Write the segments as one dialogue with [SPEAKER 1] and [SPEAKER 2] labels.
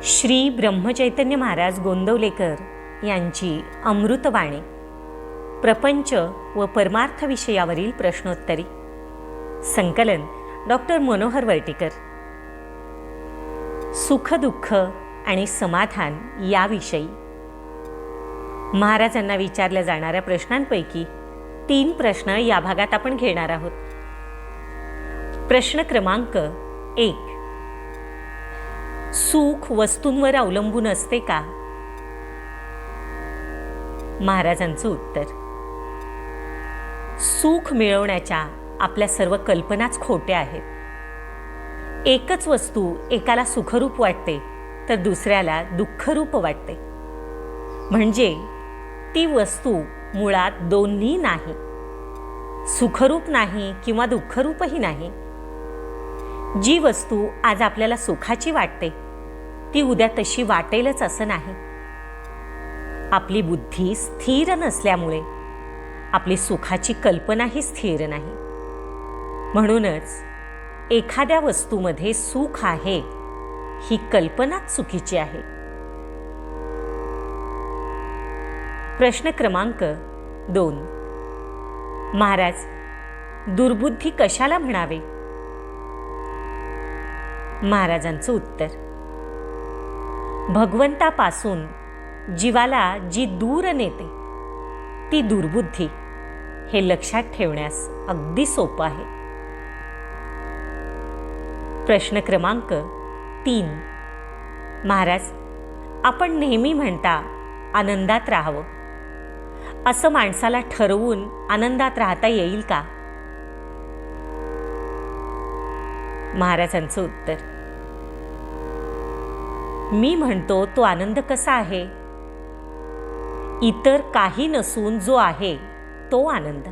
[SPEAKER 1] श्री ब्रह्मचैतन्य महाराज गोंदवलेकर यांची अमृतवाणी प्रपंच व परमार्थ विषयावरील प्रश्नोत्तरी संकलन डॉक्टर मनोहर वर्टीकर. सुख दुःख आणि समाधान याविषयी महाराजांना विचारल्या जाणाऱ्या प्रश्नांपैकी 3 प्रश्न या भागात आपण घेणार आहोत. प्रश्न क्रमांक 1. सुख वस्तूंवर अवलंबून असते का? महाराजांचं उत्तर: सुख मिळवण्याच्या आपल्या सर्व कल्पनाच खोट्या आहेत. एकच वस्तू एकाला सुखरूप वाटते तर दुसऱ्याला दुःखरूप वाटते. म्हणजे ती वस्तू मुळात दोन्ही नाही, सुखरूप नाही किंवा दुःखरूपही नाही. जी वस्तू आज आपल्याला सुखाची वाटते ती उद्या तशी वाटेलच असं नाही. आपली बुद्धी स्थिर नसल्यामुळे आपली सुखाची कल्पनाही स्थिर नाही. म्हणूनच एखाद्या वस्तूमध्ये सुख आहे ही कल्पनाच चुकीची आहे. प्रश्न क्रमांक 2. महाराज, दुर्बुद्धी कशाला म्हणावे? महाराजांचं उत्तर: भगवंतापासून जीवाला जी दूर नेते ती दुर्बुद्धी हे लक्षात ठेवण्यास अगदी सोपं आहे. प्रश्न क्रमांक 3. महाराज, आपण नेहमी म्हणता आनंदात राहावं. असं माणसाला ठरवून आनंदात राहता येईल का? महाराजांचं उत्तर: मी म्हणतो तो आनंद कसा आहे? इतर काही नसून जो आहे तो आनंद.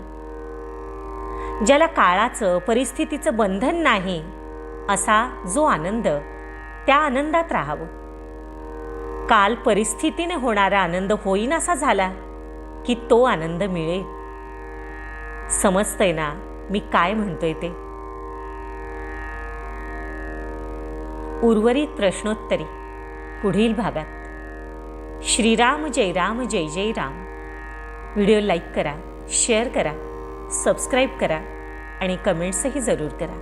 [SPEAKER 1] ज्याला काळाचं परिस्थितीचं बंधन नाही असा जो आनंद, त्या आनंदात राहावं. काल परिस्थितीने होणारा आनंद होईनासा झाला की तो आनंद मिळेल. समजतंय ना मी काय म्हणतोय ते? उर्वरित प्रश्नोत्तरी पुढील भागात. श्रीराम जय राम जय जय राम. व्हिडिओ लाईक करा, शेअर करा, सबस्क्राईब करा आणि कमेंट्सही जरूर करा.